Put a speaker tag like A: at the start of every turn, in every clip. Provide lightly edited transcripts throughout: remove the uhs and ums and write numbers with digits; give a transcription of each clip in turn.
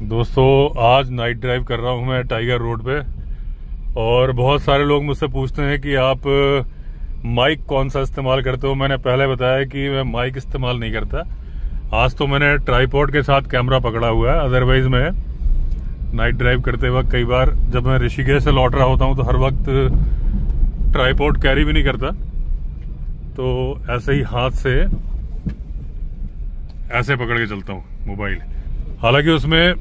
A: दोस्तों आज night drive कर रहा हूँ मैं टाइगर रोड पे। और बहुत सारे लोग मुझसे पूछते हैं कि आप माइक कौन सा इस्तेमाल करते हो। मैंने पहले बताया कि मैं माइक इस्तेमाल नहीं करता। आज तो मैंने ट्राइपॉड के साथ कैमरा पकड़ा हुआ है। अदरवाइज मैं नाइट ड्राइव करते वक्त कई बार जब मैं ऋषिकेश से लौट रहा होता हूँ तो हर वक्त ट्राइपॉड कैरी भी नहीं करता, तो ऐसे ही हाथ से ऐसे पकड़ के चलता हूँ मोबाइल। हालांकि उसमें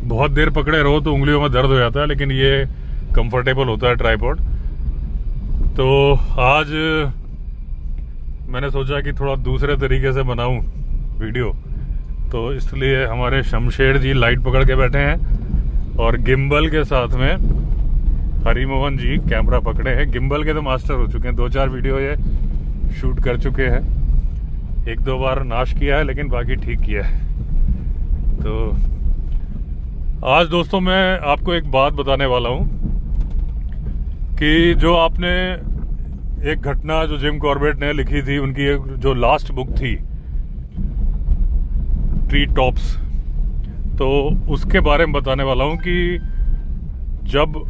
A: बहुत देर पकड़े रहो तो उंगलियों में दर्द हो जाता है, लेकिन ये कंफर्टेबल होता है ट्राइपॉड। तो आज मैंने सोचा कि थोड़ा दूसरे तरीके से बनाऊं वीडियो, तो इसलिए हमारे शमशेर जी लाइट पकड़ के बैठे हैं और गिम्बल के साथ में हरिमोहन जी कैमरा पकड़े हैं। गिम्बल के तो मास्टर हो चुके हैं, 2-4 वीडियो ये शूट कर चुके हैं। 1-2 बार नाश किया है लेकिन बाकी ठीक किया है। तो आज दोस्तों मैं आपको एक बात बताने वाला हूं कि जो आपने एक घटना जो जिम कॉर्बेट ने लिखी थी, उनकी एक जो लास्ट बुक थी ट्री टॉप्स, तो उसके बारे में बताने वाला हूं कि जब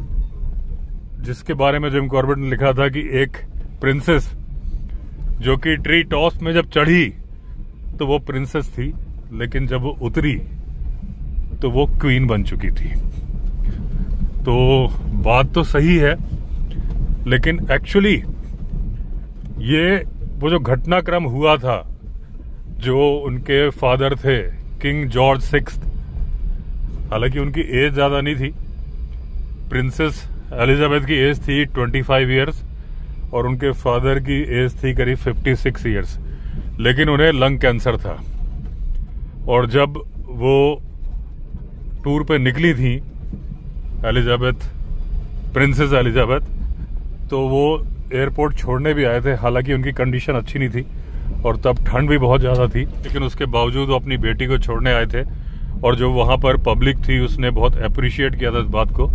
A: जिसके बारे में जिम कॉर्बेट ने लिखा था कि एक प्रिंसेस जो कि ट्री टॉप्स में जब चढ़ी तो वो प्रिंसेस थी, लेकिन जब वो उतरी तो वो क्वीन बन चुकी थी। तो बात तो सही है, लेकिन एक्चुअली ये वो जो घटनाक्रम हुआ था, जो उनके फादर थे किंग जॉर्ज 6, हालांकि उनकी एज ज्यादा नहीं थी। प्रिंसेस एलिजाबेथ की एज थी 25 ईयर्स और उनके फादर की एज थी करीब 56 ईयर्स, लेकिन उन्हें लंग कैंसर था। और जब वो टूर पे निकली थी एलिजाबेथ, प्रिंसेस एलिजाबेथ, तो वो एयरपोर्ट छोड़ने भी आए थे। हालांकि उनकी कंडीशन अच्छी नहीं थी और तब ठंड भी बहुत ज्यादा थी, लेकिन उसके बावजूद वो अपनी बेटी को छोड़ने आए थे। और जो वहां पर पब्लिक थी उसने बहुत अप्रिशिएट किया था इस बात को,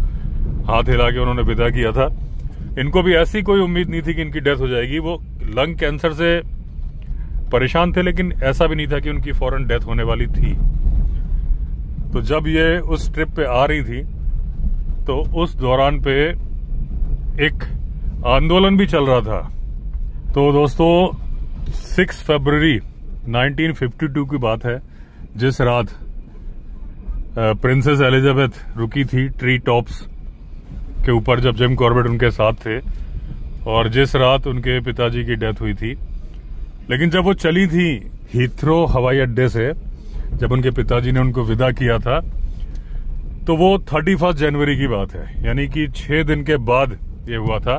A: हाथ हिला के उन्होंने विदा किया था। इनको भी ऐसी कोई उम्मीद नहीं थी कि इनकी डेथ हो जाएगी। वो लंग कैंसर से परेशान थे, लेकिन ऐसा भी नहीं था कि उनकी फौरन डेथ होने वाली थी। तो जब ये उस ट्रिप पे आ रही थी तो उस दौरान पे एक आंदोलन भी चल रहा था। तो दोस्तों 6 फरवरी 1952 की बात है, जिस रात प्रिंसेस एलिजाबेथ रुकी थी ट्री टॉप्स के ऊपर जब जिम कॉर्बेट उनके साथ थे, और जिस रात उनके पिताजी की डेथ हुई थी। लेकिन जब वो चली थी हीथ्रो हवाई अड्डे से, जब उनके पिताजी ने उनको विदा किया था, तो वो 31 जनवरी की बात है, यानी कि 6 दिन के बाद ये हुआ था।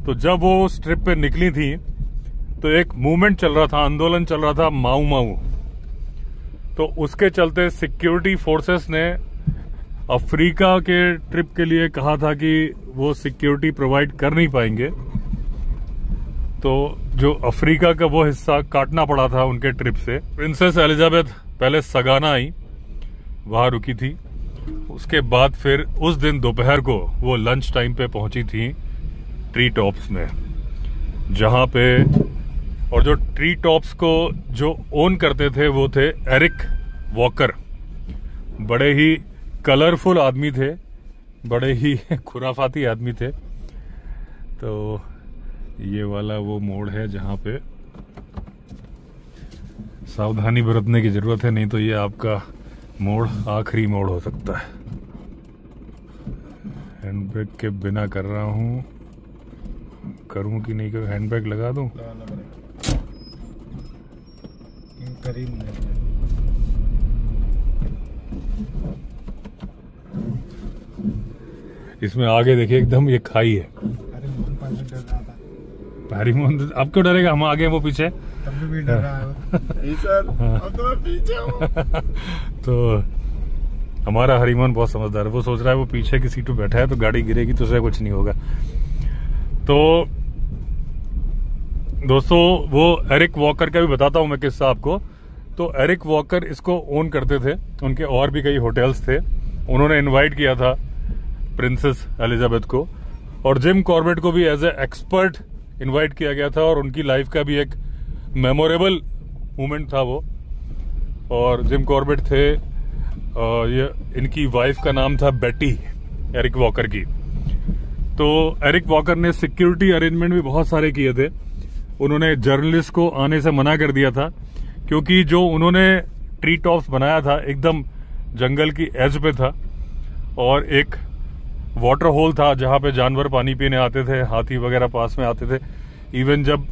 A: तो जब वो उस ट्रिप पे निकली थी तो एक मूवमेंट चल रहा था, आंदोलन चल रहा था माऊ माऊ। तो उसके चलते सिक्योरिटी फोर्सेस ने अफ्रीका के ट्रिप के लिए कहा था कि वो सिक्योरिटी प्रोवाइड कर नहीं पाएंगे। तो जो अफ्रीका का वो हिस्सा काटना पड़ा था उनके ट्रिप से। प्रिंसेस एलिजाबेथ पहले सगाना आई, वहां रुकी थी। उसके बाद फिर उस दिन दोपहर को वो लंच टाइम पे पहुंची थी ट्री टॉप्स में, जहां पे, और जो ट्री टॉप्स को जो ओन करते थे वो थे एरिक वॉकर। बड़े ही कलरफुल आदमी थे, बड़े ही खुराफाती आदमी थे। तो ये वाला वो मोड़ है जहां पे सावधानी बरतने की जरूरत है, नहीं तो ये आपका मोड़ आखिरी मोड़ हो सकता है। हैंड ब्रेक के बिना कर रहा हूं, करूं कि नहीं करूं? हैंड ब्रेक लगा दूं? इसमें आगे देखिए एकदम ये खाई है। हरिमोहन अब क्यों डरेगा? हम आगे वो पीछे,
B: तब भी डर रहा है सर। अब तो मैं पीछे हूं।
A: तो हमारा हरिमोहन बहुत समझदार है, वो सोच रहा है वो पीछे की सीट पे बैठा है तो गाड़ी गिरेगी तो उसे कुछ नहीं होगा। तो दोस्तों वो एरिक वॉकर का भी बताता हूं मैं किस्सा आपको। तो एरिक वॉकर इसको ओन करते थे, उनके और भी कई होटल्स थे। उन्होंने इनवाइट किया था प्रिंसेस एलिजाबेथ को, और जिम कॉर्बेट को भी एज ए एक्सपर्ट इनवाइट किया गया था। और उनकी लाइफ का भी एक मेमोरेबल मोमेंट था वो। और जिम कॉर्बेट थे ये इनकी वाइफ का नाम था बेटी, एरिक वॉकर की। तो एरिक वॉकर ने सिक्योरिटी अरेंजमेंट भी बहुत सारे किए थे। उन्होंने जर्नलिस्ट को आने से मना कर दिया था, क्योंकि जो उन्होंने ट्री टॉप्स बनाया था एकदम जंगल की एज पे था, और एक वाटर होल था जहां पे जानवर पानी पीने आते थे, हाथी वगैरह पास में आते थे। इवन जब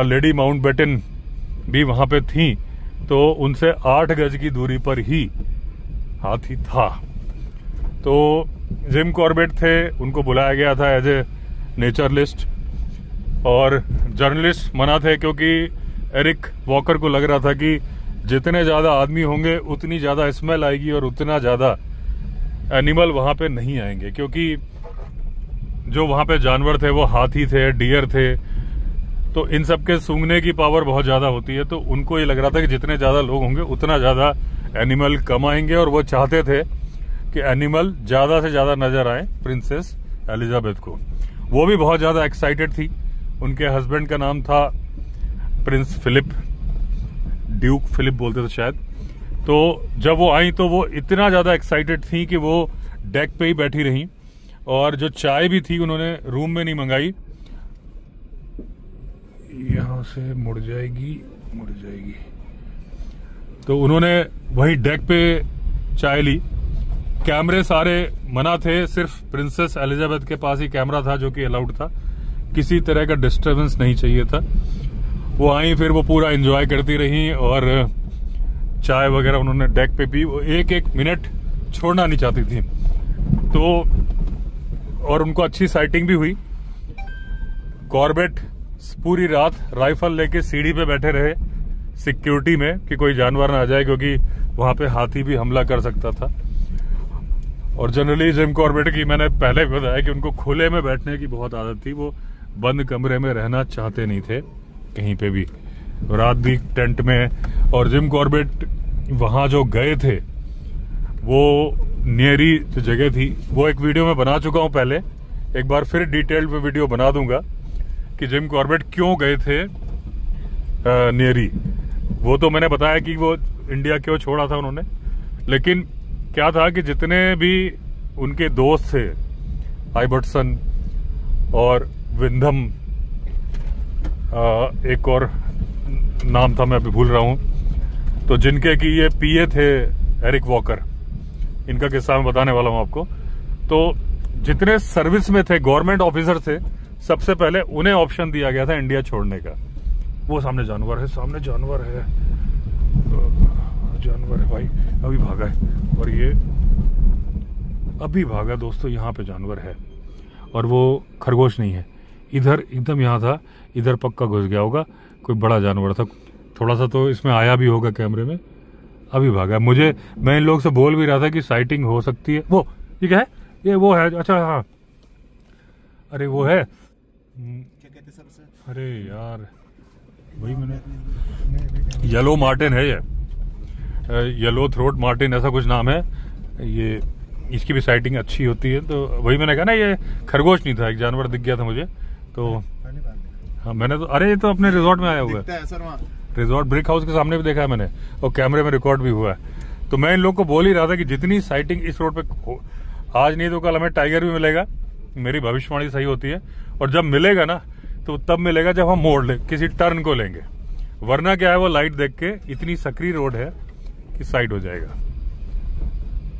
A: लेडी माउंटबेटन भी वहां पे थी तो उनसे 8 गज की दूरी पर ही हाथी था। तो जिम कॉर्बेट थे, उनको बुलाया गया था एज ए नेचरलिस्ट, और जर्नलिस्ट मना थे, क्योंकि एरिक वॉकर को लग रहा था कि जितने ज्यादा आदमी होंगे उतनी ज्यादा स्मेल आएगी और उतना ज्यादा एनिमल वहां पे नहीं आएंगे, क्योंकि जो वहां पे जानवर थे वो हाथी थे, डियर थे, तो इन सब के सूंघने की पावर बहुत ज्यादा होती है। तो उनको ये लग रहा था कि जितने ज्यादा लोग होंगे उतना ज्यादा एनिमल कम आएंगे, और वो चाहते थे कि एनिमल ज्यादा से ज्यादा नजर आए प्रिंसेस एलिजाबेथ को। वो भी बहुत ज्यादा एक्साइटेड थी। उनके हस्बैंड का नाम था प्रिंस फिलिप, ड्यूक फिलिप बोलते थे शायद। तो जब वो आई तो वो इतना ज्यादा एक्साइटेड थी कि वो डेक पे ही बैठी रही, और जो चाय भी थी उन्होंने रूम में नहीं मंगाई। यहां से मुड़ जाएगी। तो उन्होंने वही डेक पे चाय ली। कैमरे सारे मना थे, सिर्फ प्रिंसेस एलिजाबेथ के पास ही कैमरा था जो कि अलाउड था। किसी तरह का डिस्टरबेंस नहीं चाहिए था। वो आई, फिर वो पूरा एंजॉय करती रही, और चाय वगैरह उन्होंने डेक पे पी। वो एक एक मिनट छोड़ना नहीं चाहती थी। तो और उनको अच्छी साइटिंग भी हुई। कॉर्बेट पूरी रात राइफल लेके सीढ़ी पे बैठे रहे सिक्योरिटी में, कि कोई जानवर ना आ जाए, क्योंकि वहां पे हाथी भी हमला कर सकता था। और जनरली जिम कॉर्बेट की मैंने पहले भी बताया कि उनको खुले में बैठने की बहुत आदत थी। वो बंद कमरे में रहना चाहते नहीं थे कहीं पे भी, रात भी टेंट में। और जिम कॉर्बेट वहां जो गए थे, वो नियरी जो जगह थी, वो एक वीडियो में बना चुका हूं पहले। एक बार फिर डिटेल्ड में वीडियो बना दूंगा कि जिम कॉर्बेट क्यों गए थे नियरी। वो तो मैंने बताया कि वो इंडिया क्यों छोड़ा था उन्होंने, लेकिन क्या था कि जितने भी उनके दोस्त थे, आइबर्टसन और विंधम, एक और नाम था मैं अभी भूल रहा हूं, तो जिनके की ये पीए थे एरिक वॉकर, इनका किस्सा मैं बताने वाला हूं आपको। तो जितने सर्विस में थे, गवर्नमेंट ऑफिसर थे, सबसे पहले उन्हें ऑप्शन दिया गया था इंडिया छोड़ने का। वो सामने जानवर है, जानवर है भाई, अभी भागा है। और ये अभी भागा दोस्तों, यहाँ पे जानवर है, और वो खरगोश नहीं है। इधर एकदम यहाँ था, इधर पक्का घुस गया होगा, कोई बड़ा जानवर था। थोड़ा सा तो इसमें आया भी होगा कैमरे में। अभी भागा। मैं इन लोग से बोल भी रहा था कि साइटिंग हो सकती है। वो ये क्या है? ये वो है, अच्छा हाँ, अरे वो है,
B: क्या कहते सर उसे?
A: अरे यार वही मैंने, येलो मार्टिन है ये, येलो थ्रोट मार्टिन ऐसा कुछ नाम है ये। इसकी भी साइटिंग अच्छी होती है। तो वही मैंने कहा ना, ये खरगोश नहीं था, एक जानवर दिख गया था मुझे। तो हाँ, मैंने तो, अरे ये तो अपने रिजॉर्ट में आया हुआ है
B: सर, वहाँ
A: रिजॉर्ट ब्रिक हाउस के सामने भी देखा है मैंने, और कैमरे में रिकॉर्ड भी हुआ है। तो मैं इन लोग को बोल ही रहा था कि जितनी साइटिंग इस रोड पे आज नहीं तो कल हमें टाइगर भी मिलेगा। मेरी भविष्यवाणी सही होती है। और जब मिलेगा ना, तो तब मिलेगा जब हम मोड़ ले, किसी टर्न को लेंगे। वरना क्या है, वो लाइट देख के इतनी सकरी रोड है कि साइड हो जाएगा।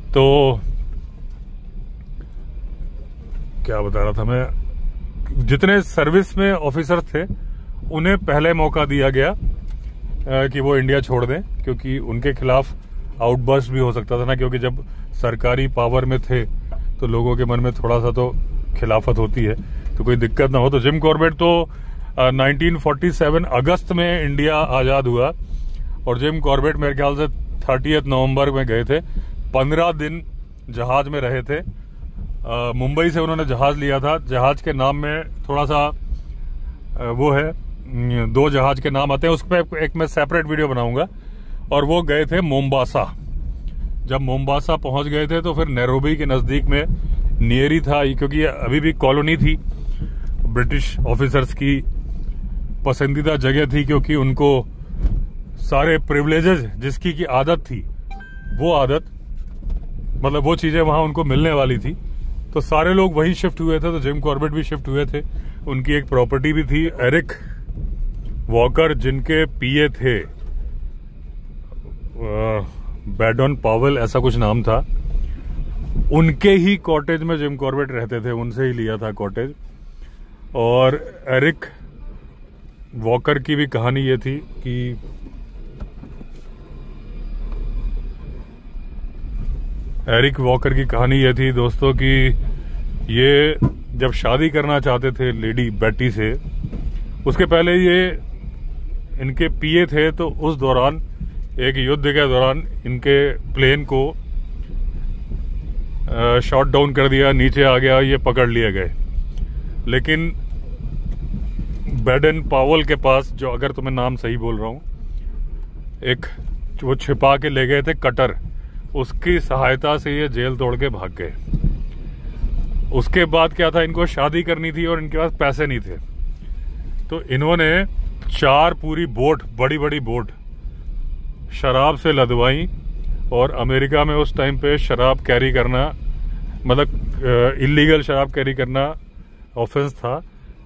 A: तो क्या बता रहा था मैं, जितने सर्विस में ऑफिसर थे उन्हें पहले मौका दिया गया कि वो इंडिया छोड़ दें, क्योंकि उनके खिलाफ आउटबर्स्ट भी हो सकता था ना, क्योंकि जब सरकारी पावर में थे तो लोगों के मन में थोड़ा सा तो खिलाफत होती है, तो कोई दिक्कत ना हो। तो जिम कॉर्बेट तो 1947 अगस्त में इंडिया आजाद हुआ, और जिम कॉर्बेट मेरे ख्याल से 30 नवंबर में गए थे। 15 दिन जहाज में रहे थे। मुंबई से उन्होंने जहाज लिया था। जहाज के नाम में थोड़ा सा वो है, 2 जहाज के नाम आते हैं, उस पर एक मैं सेपरेट वीडियो बनाऊंगा। और वो गए थे मोम्बासा। जब मोम्बासा पहुंच गए थे तो फिर नैरोबी के नजदीक में नियरी था, क्योंकि ये अभी भी कॉलोनी थी, ब्रिटिश ऑफिसर्स की पसंदीदा जगह थी, क्योंकि उनको सारे प्रिविलेजेस जिसकी की आदत थी वो आदत, मतलब वो चीजें वहां उनको मिलने वाली थी, तो सारे लोग वहीं शिफ्ट हुए थे। तो जिम कॉर्बेट भी शिफ्ट हुए थे। उनकी एक प्रॉपर्टी भी थी। एरिक वॉकर जिनके पीए थे, बैडन पावेल ऐसा कुछ नाम था, उनके ही कॉटेज में जिम कॉर्बेट रहते थे, उनसे ही लिया था कॉटेज। और एरिक वॉकर की भी कहानी ये थी कि एरिक वॉकर की कहानी ये थी दोस्तों कि ये जब शादी करना चाहते थे लेडी बेटी से, उसके पहले ये इनके पीए थे। तो उस दौरान एक युद्ध के दौरान इनके प्लेन को शॉट डाउन कर दिया, नीचे आ गया, ये पकड़ लिए गए। लेकिन बैडन पावेल के पास, जो अगर तुम्हें नाम सही बोल रहा हूं, एक वो छिपा के ले गए थे कटर, उसकी सहायता से ये जेल तोड़ के भाग गए। उसके बाद क्या था, इनको शादी करनी थी और इनके पास पैसे नहीं थे। तो इन्होंने 4 पूरी बोट, बड़ी बड़ी बोट शराब से लदवाई। और अमेरिका में उस टाइम पे शराब कैरी करना, मतलब इलीगल शराब कैरी करना ऑफेंस था।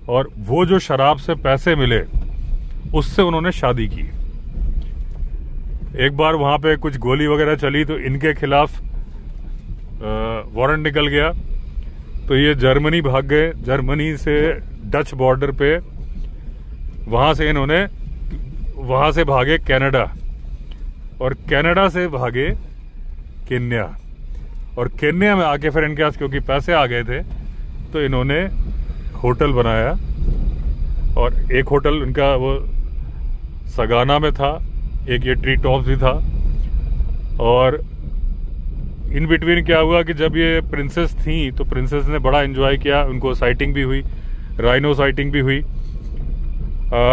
A: और वो जो शराब से पैसे मिले उससे उन्होंने शादी की। एक बार वहां पे कुछ गोली वगैरह चली तो इनके खिलाफ वारंट निकल गया, तो ये जर्मनी भाग गए। जर्मनी से डच बॉर्डर पे, वहां से भागे कनाडा, और कनाडा से भागे केन्या। और केन्या में आके फिर इनके पास क्योंकि पैसे आ गए थे तो इन्होंने होटल बनाया। और एक होटल इनका वो सगाना में था, एक ये ट्री टॉप्स भी था। और इन बिटवीन क्या हुआ कि जब ये प्रिंसेस थी तो प्रिंसेस ने बड़ा एंजॉय किया, उनको साइटिंग भी हुई, राइनो साइटिंग भी हुई।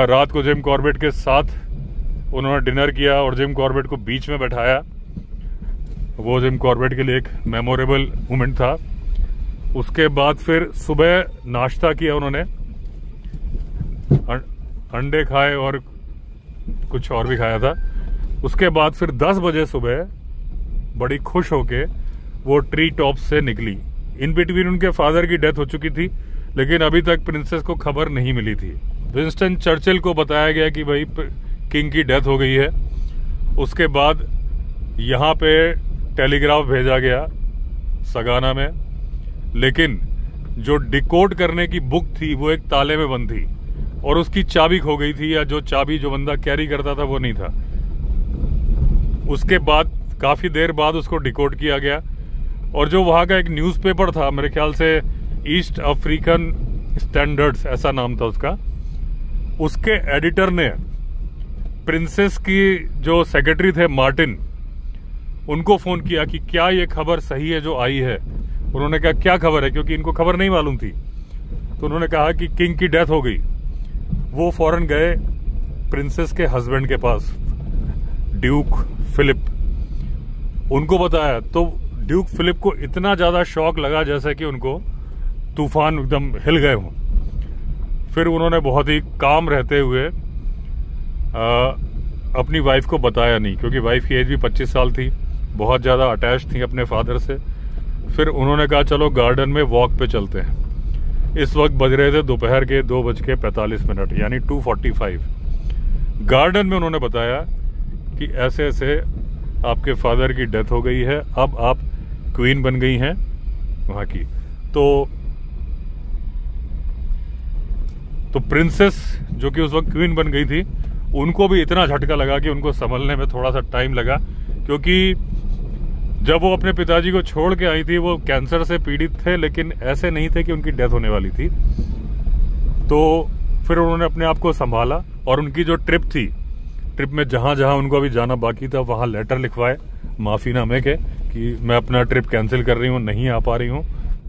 A: रात को जिम कॉर्बेट के साथ उन्होंने डिनर किया और जिम कॉर्बेट को बीच में बैठाया। वो जिम कॉर्बेट के लिए एक मेमोरेबल मोमेंट था। उसके बाद फिर सुबह नाश्ता किया उन्होंने, अंडे खाए और कुछ और भी खाया था। उसके बाद फिर 10 बजे सुबह बड़ी खुश होके वो ट्री टॉप से निकली। इन बिटवीन उनके फादर की डेथ हो चुकी थी, लेकिन अभी तक प्रिंसेस को खबर नहीं मिली थी। विंस्टन चर्चिल को बताया गया कि भाई किंग की डेथ हो गई है। उसके बाद यहाँ पे टेलीग्राफ भेजा गया सगाना में, लेकिन जो डिकोड करने की बुक थी वो एक ताले में बंद थी और उसकी चाबी खो गई थी, या जो चाबी जो बंदा कैरी करता था वो नहीं था। उसके बाद काफी देर बाद उसको डिकोड किया गया और जो वहां का एक न्यूज़पेपर था, मेरे ख्याल से ईस्ट अफ्रीकन स्टैंडर्ड्स ऐसा नाम था उसका, उसके एडिटर ने प्रिंसेस की जो सेक्रेटरी थे मार्टिन, उनको फोन किया कि क्या ये खबर सही है जो आई है। उन्होंने कहा क्या खबर है, क्योंकि इनको खबर नहीं मालूम थी। तो उन्होंने कहा कि किंग की डेथ हो गई। वो फौरन गए प्रिंसेस के हस्बैंड के पास, ड्यूक फिलिप, उनको बताया। तो ड्यूक फिलिप को इतना ज्यादा शॉक लगा जैसे कि उनको तूफान एकदम हिल गए हों। फिर उन्होंने बहुत ही काम रहते हुए अपनी वाइफ को बताया नहीं, क्योंकि वाइफ की एज भी 25 साल थी, बहुत ज्यादा अटैच थी अपने फादर से। फिर उन्होंने कहा चलो गार्डन में वॉक पे चलते हैं। इस वक्त बज रहे थे दोपहर के 2:45 यानी 2:45। गार्डन में उन्होंने बताया कि ऐसे ऐसे आपके फादर की डेथ हो गई है, अब आप क्वीन बन गई हैं वहां की। तो प्रिंसेस जो कि उस वक्त क्वीन बन गई थी, उनको भी इतना झटका लगा कि उनको संभलने में थोड़ा सा टाइम लगा, क्योंकि जब वो अपने पिताजी को छोड़ के आई थी वो कैंसर से पीड़ित थे, लेकिन ऐसे नहीं थे कि उनकी डेथ होने वाली थी। तो फिर उन्होंने अपने आप को संभाला और उनकी जो ट्रिप थी, ट्रिप में जहां जहां उनको अभी जाना बाकी था वहां लेटर लिखवाए माफीनामे के कि मैं अपना ट्रिप कैंसिल कर रही हूँ, नहीं आ पा रही हूँ।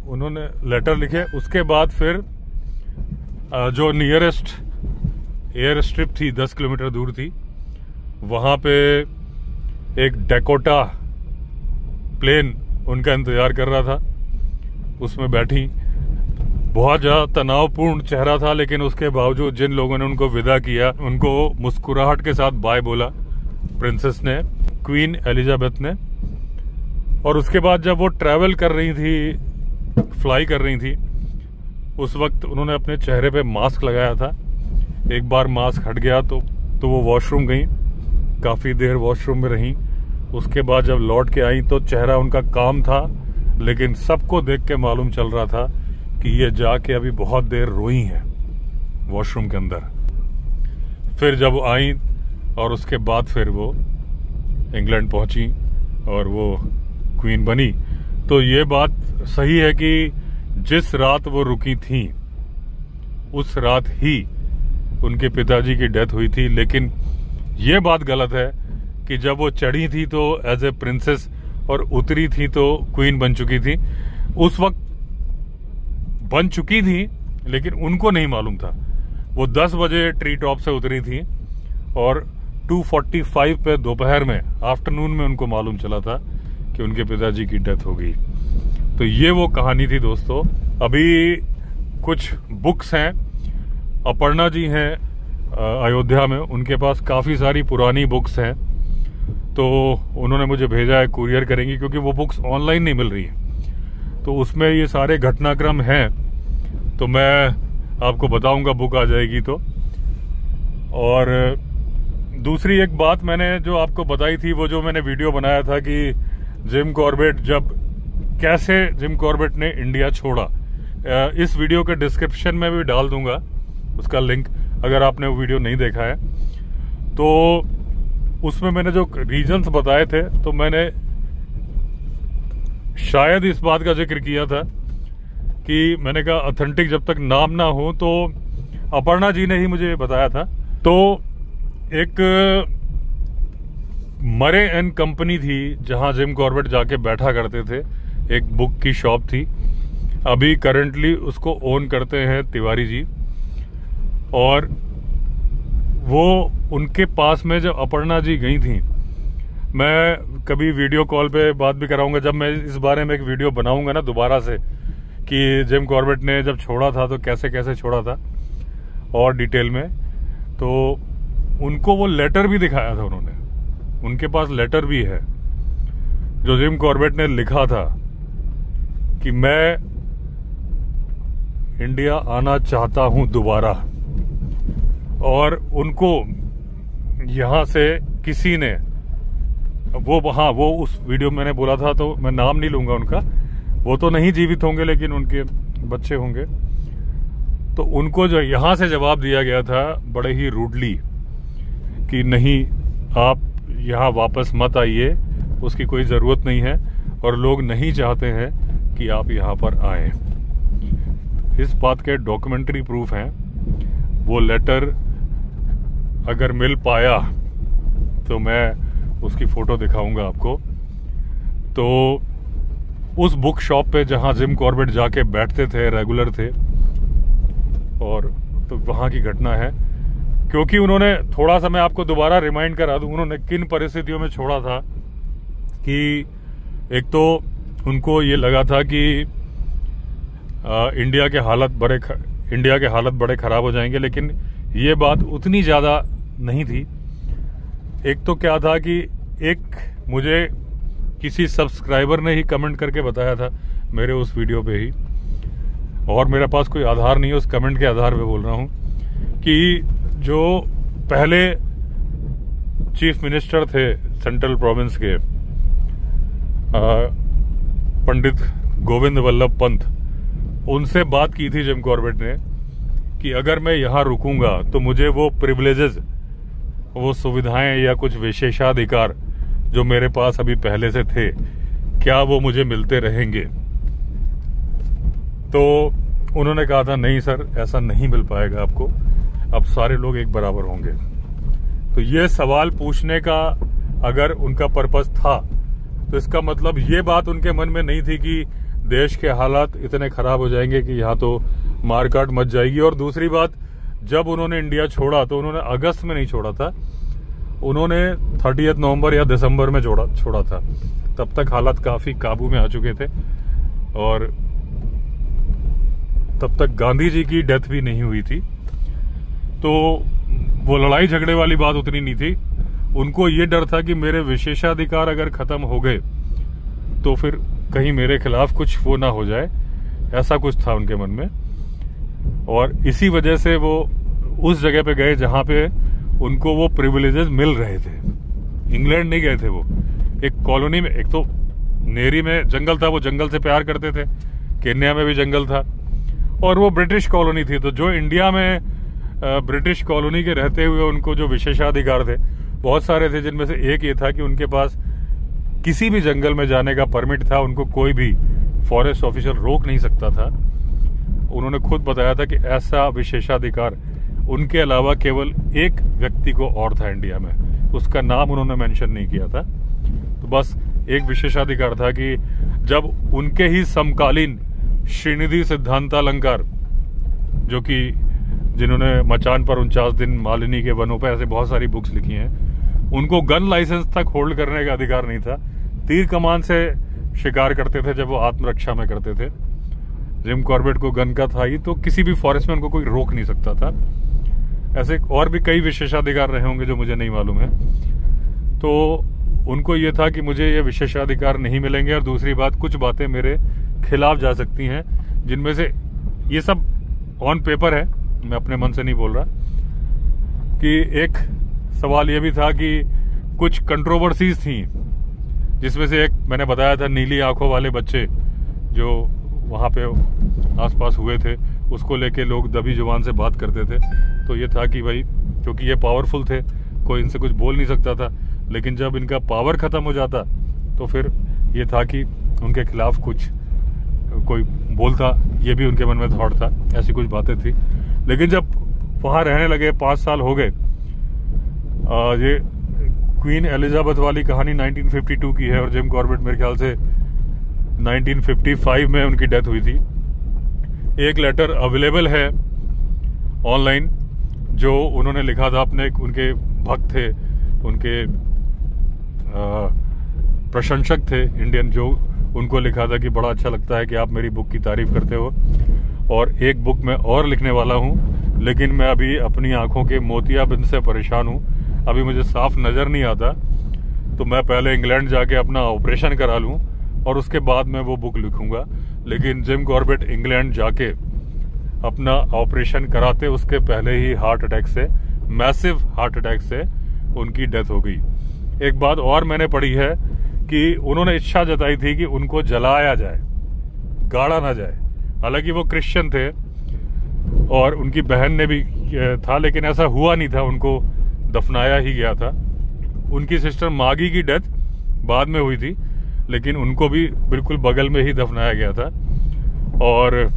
A: उन्होंने लेटर लिखे। उसके बाद फिर जो नियरेस्ट एयर स्ट्रिप थी 10 किलोमीटर दूर थी, वहां पे एक डैकोटा प्लेन उनका इंतजार कर रहा था, उसमें बैठी। बहुत ज्यादा तनावपूर्ण चेहरा था, लेकिन उसके बावजूद जिन लोगों ने उनको विदा किया उनको मुस्कुराहट के साथ बाय बोला प्रिंसेस ने, क्वीन एलिजाबेथ ने। और उसके बाद जब वो ट्रैवल कर रही थी, फ्लाई कर रही थी, उस वक्त उन्होंने अपने चेहरे पे मास्क लगाया था। एक बार मास्क हट गया तो वो वॉशरूम गई, काफ़ी देर वॉशरूम में रहीं। उसके बाद जब लौट के आई तो चेहरा उनका काम था, लेकिन सबको देख के मालूम चल रहा था कि ये जाके अभी बहुत देर रोई हैं वॉशरूम के अंदर। फिर जब आई और उसके बाद फिर वो इंग्लैंड पहुंची और वो क्वीन बनी। तो ये बात सही है कि जिस रात वो रुकी थी उस रात ही उनके पिताजी की डेथ हुई थी। लेकिन ये बात गलत है कि जब वो चढ़ी थी तो एज ए प्रिंसेस और उतरी थी तो क्वीन बन चुकी थी। उस वक्त बन चुकी थी लेकिन उनको नहीं मालूम था। वो 10 बजे ट्री टॉप से उतरी थी और 2:45 पे दोपहर में, आफ्टरनून में उनको मालूम चला था कि उनके पिताजी की डेथ हो गई। तो ये वो कहानी थी दोस्तों। अभी कुछ बुक्स हैं, अपर्णा जी हैं अयोध्या में, उनके पास काफ़ी सारी पुरानी बुक्स हैं, तो उन्होंने मुझे भेजा है कुरियर करेंगी, क्योंकि वो बुक्स ऑनलाइन नहीं मिल रही हैं। तो उसमें ये सारे घटनाक्रम हैं, तो मैं आपको बताऊंगा बुक आ जाएगी तो। और दूसरी एक बात मैंने जो आपको बताई थी, वो जो मैंने वीडियो बनाया था कि जिम कॉर्बेट कैसे जिम कॉर्बेट ने इंडिया छोड़ा, इस वीडियो के डिस्क्रिप्शन में भी डाल दूंगा उसका लिंक, अगर आपने वो वीडियो नहीं देखा है तो। उसमें मैंने जो रीजंस बताए थे, तो मैंने शायद इस बात का जिक्र किया था कि मैंने कहा ऑथेंटिक जब तक नाम ना हो, तो अपर्णा जी ने ही मुझे बताया था। तो एक मरे एंड कंपनी थी जहां जिम कॉर्बेट जाके बैठा करते थे, एक बुक की शॉप थी। अभी करंटली उसको ओन करते हैं तिवारी जी। और वो उनके पास में जब अपर्णा जी गई थी, मैं कभी वीडियो कॉल पे बात भी कराऊंगा, जब मैं इस बारे में एक वीडियो बनाऊंगा ना दोबारा से कि जिम कॉर्बेट ने जब छोड़ा था तो कैसे कैसे छोड़ा था और डिटेल में। तो उनको वो लेटर भी दिखाया था उन्होंने, उनके पास लेटर भी है जो जिम कॉर्बेट ने लिखा था कि मैं इंडिया आना चाहता हूं दोबारा। और उनको यहां से किसी ने, वो उस वीडियो मैंने बोला था, तो मैं नाम नहीं लूंगा उनका, वो तो नहीं जीवित होंगे लेकिन उनके बच्चे होंगे। तो उनको जो यहां से जवाब दिया गया था बड़े ही रूडली कि नहीं, आप यहां वापस मत आइए, उसकी कोई ज़रूरत नहीं है और लोग नहीं चाहते हैं कि आप यहां पर आए। इस बात के डॉक्यूमेंट्री प्रूफ हैं। वो लेटर अगर मिल पाया तो मैं उसकी फ़ोटो दिखाऊंगा आपको। तो उस बुक शॉप पे जहां जिम कॉर्बेट जाके बैठते थे, रेगुलर थे, और तो वहां की घटना है। क्योंकि उन्होंने, थोड़ा सा मैं आपको दोबारा रिमाइंड करा दूं, उन्होंने किन परिस्थितियों में छोड़ा था कि एक तो उनको ये लगा था कि इंडिया के हालत बड़े ख़राब हो जाएंगे, लेकिन ये बात उतनी ज़्यादा नहीं थी। एक तो क्या था कि एक मुझे किसी सब्सक्राइबर ने ही कमेंट करके बताया था मेरे उस वीडियो पे ही, और मेरे पास कोई आधार नहीं है, उस कमेंट के आधार पे बोल रहा हूँ, कि जो पहले चीफ मिनिस्टर थे सेंट्रल प्रोविंस के, पंडित गोविंद वल्लभ पंत, उनसे बात की थी जिम कॉर्बेट ने कि अगर मैं यहाँ रुकूंगा तो मुझे वो प्रिविलेजेस, वो सुविधाएं या कुछ विशेषाधिकार जो मेरे पास अभी पहले से थे, क्या वो मुझे मिलते रहेंगे। तो उन्होंने कहा था नहीं सर, ऐसा नहीं मिल पाएगा आपको, अब सारे लोग एक बराबर होंगे। तो ये सवाल पूछने का अगर उनका पर्पस था तो इसका मतलब ये बात उनके मन में नहीं थी कि देश के हालात इतने खराब हो जाएंगे कि यहाँ तो मारकाट मच जाएगी। और दूसरी बात, जब उन्होंने इंडिया छोड़ा तो उन्होंने अगस्त में नहीं छोड़ा था, उन्होंने 30 नवंबर या दिसंबर में छोड़ा था। तब तक हालात काफी काबू में आ चुके थे और तब तक गांधी जी की डेथ भी नहीं हुई थी। तो वो लड़ाई झगड़े वाली बात उतनी नहीं थी। उनको ये डर था कि मेरे विशेषाधिकार अगर खत्म हो गए तो फिर कहीं मेरे खिलाफ कुछ वो ना हो जाए, ऐसा कुछ था उनके मन में। और इसी वजह से वो उस जगह पे गए जहां पे उनको वो प्रिविलेजेस मिल रहे थे। इंग्लैंड नहीं गए थे वो, एक कॉलोनी में, एक तो नेरी में जंगल था, वो जंगल से प्यार करते थे, केन्या में भी जंगल था, और वो ब्रिटिश कॉलोनी थी। तो जो इंडिया में ब्रिटिश कॉलोनी के रहते हुए उनको जो विशेषाधिकार थे बहुत सारे थे, जिनमें से एक ये था कि उनके पास किसी भी जंगल में जाने का परमिट था, उनको कोई भी फॉरेस्ट ऑफिसर रोक नहीं सकता था। उन्होंने खुद बताया था कि ऐसा विशेषाधिकार उनके अलावा केवल एक व्यक्ति को और था इंडिया में, उसका नाम उन्होंने मेंशन नहीं किया था। तो बस एक विशेषाधिकार था कि जब उनके ही समकालीन श्रीनिधि सिद्धांतालंकार, जो कि जिन्होंने मचान पर 49 दिन, मालिनी के वनों पर, ऐसे बहुत सारी बुक्स लिखी हैं, उनको गन लाइसेंस तक होल्ड करने का अधिकार नहीं था। तीर कमान से शिकार करते थे जब वो आत्मरक्षा में करते थे। जिम कॉर्बेट को गन का था ही, तो किसी भी फॉरेस्ट में उनको कोई रोक नहीं सकता था। ऐसे और भी कई विशेषाधिकार रहे होंगे जो मुझे नहीं मालूम है। तो उनको ये था कि मुझे ये विशेषाधिकार नहीं मिलेंगे, और दूसरी बात, कुछ बातें मेरे खिलाफ जा सकती हैं, जिनमें से ये सब ऑन पेपर है, मैं अपने मन से नहीं बोल रहा। कि एक सवाल ये भी था कि कुछ कंट्रोवर्सीज थी, जिसमें से एक मैंने बताया था, नीली आंखों वाले बच्चे जो वहाँ पे आसपास हुए थे, उसको लेके लोग दबी जुबान से बात करते थे। तो ये था कि भाई, क्योंकि ये पावरफुल थे, कोई इनसे कुछ बोल नहीं सकता था, लेकिन जब इनका पावर खत्म हो जाता तो फिर ये था कि उनके खिलाफ कुछ कोई बोलता, ये भी उनके मन में थॉट था। ऐसी कुछ बातें थी। लेकिन जब वहाँ रहने लगे, 5 साल हो गए, ये क्वीन एलिजाबेथ वाली कहानी 1952 की है, और जिम कॉर्बेट मेरे ख्याल से 1955 में उनकी डेथ हुई थी। एक लेटर अवेलेबल है ऑनलाइन जो उन्होंने लिखा था, अपने उनके भक्त थे, उनके प्रशंसक थे इंडियन, जो उनको लिखा था कि बड़ा अच्छा लगता है कि आप मेरी बुक की तारीफ करते हो, और एक बुक मैं और लिखने वाला हूँ, लेकिन मैं अभी अपनी आंखों के मोतियाबिंद से परेशान हूँ, अभी मुझे साफ नज़र नहीं आता, तो मैं पहले इंग्लैंड जाके अपना ऑपरेशन करा लूँ और उसके बाद मैं वो बुक लिखूंगा। लेकिन जिम कॉर्बेट इंग्लैंड जाके अपना ऑपरेशन कराते उसके पहले ही हार्ट अटैक से, मैसिव हार्ट अटैक से उनकी डेथ हो गई। एक बात और मैंने पढ़ी है कि उन्होंने इच्छा जताई थी कि उनको जलाया जाए, गाड़ा ना जाए। हालांकि वो क्रिश्चियन थे और उनकी बहन ने भी था, लेकिन ऐसा हुआ नहीं था, उनको दफनाया ही गया था। उनकी सिस्टर मागी की डेथ बाद में हुई थी, लेकिन उनको भी बिल्कुल बगल में ही दफनाया गया था। और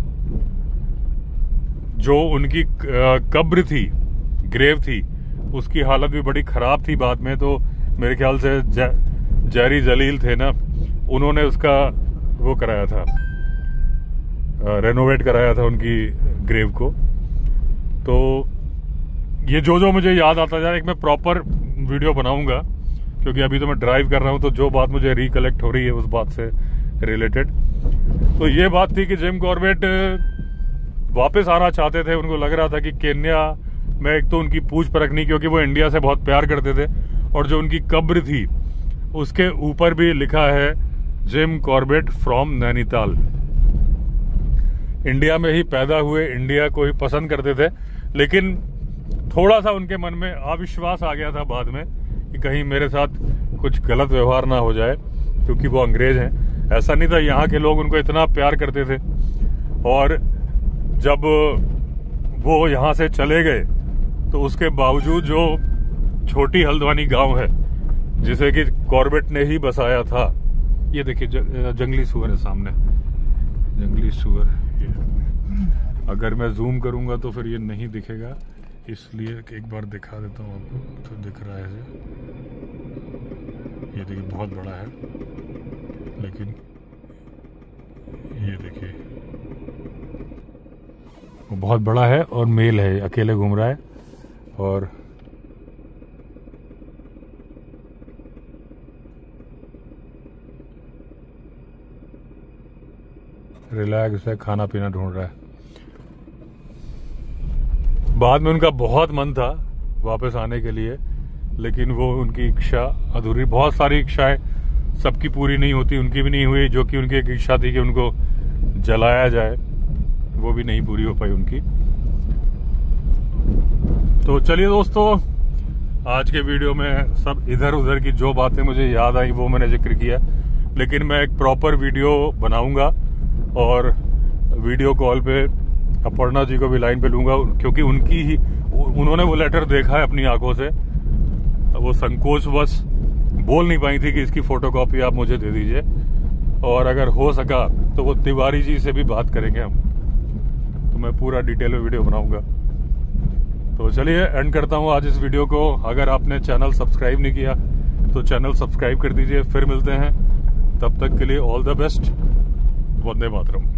A: जो उनकी कब्र थी, ग्रेव थी, उसकी हालत भी बड़ी खराब थी बाद में। तो मेरे ख्याल से जेरी जलील थे ना, उन्होंने उसका वो कराया था, रेनोवेट कराया था उनकी ग्रेव को। तो ये जो मुझे याद आता जाए, एक मैं प्रॉपर वीडियो बनाऊंगा, क्योंकि अभी तो मैं ड्राइव कर रहा हूं, तो जो बात मुझे रिकलेक्ट हो रही है उस बात से रिलेटेड। तो ये बात थी कि जिम कॉर्बेट वापस आना चाहते थे। उनको लग रहा था कि केन्या में एक तो उनकी पूछ परखनी, क्योंकि वो इंडिया से बहुत प्यार करते थे, और जो उनकी कब्र थी उसके ऊपर भी लिखा है Jim Corbett from Nainital. India में ही पैदा हुए, इंडिया को ही पसंद करते थे, लेकिन थोड़ा सा उनके मन में अविश्वास आ गया था बाद में कि कहीं मेरे साथ कुछ गलत व्यवहार ना हो जाए, क्योंकि वो अंग्रेज हैं। ऐसा नहीं था, यहाँ के लोग उनको इतना प्यार करते थे। और जब वो यहाँ से चले गए तो उसके बावजूद जो छोटी हल्द्वानी गांव है, जिसे कि कॉर्बेट ने ही बसाया था, ये देखिए जंगली सुअर है सामने, जंगली सुअर। ये अगर मैं जूम करूंगा तो फिर ये नहीं दिखेगा, इसलिए एक बार दिखा देता हूँ आपको, तो दिख रहा है ये देखिए, बहुत बड़ा है, लेकिन ये देखिए वो बहुत बड़ा है और मेल है, अकेले घूम रहा है। और रिलैक्स है, खाना पीना ढूंढ रहा है। बाद में उनका बहुत मन था वापस आने के लिए, लेकिन वो उनकी इच्छा अधूरी, बहुत सारी इच्छाएं सबकी पूरी नहीं होती, उनकी भी नहीं हुई। जो कि उनकी एक इच्छा थी कि उनको जलाया जाए, वो भी नहीं पूरी हो पाई उनकी। तो चलिए दोस्तों, आज के वीडियो में सब इधर उधर की जो बातें मुझे याद आई वो मैंने जिक्र किया, लेकिन मैं एक प्रॉपर वीडियो बनाऊंगा और वीडियो कॉल पे अपर्णा जी को भी लाइन पे लूंगा, क्योंकि उन्होंने वो लेटर देखा है अपनी आंखों से। वो संकोचवश बोल नहीं पाई थी कि इसकी फोटोकॉपी आप मुझे दे दीजिए, और अगर हो सका तो वो तिवारी जी से भी बात करेंगे हम। तो मैं पूरा डिटेल में वीडियो बनाऊंगा। तो चलिए एंड करता हूँ आज इस वीडियो को। अगर आपने चैनल सब्सक्राइब नहीं किया तो चैनल सब्सक्राइब कर दीजिए। फिर मिलते हैं, तब तक के लिए all the best. Vande Mataram.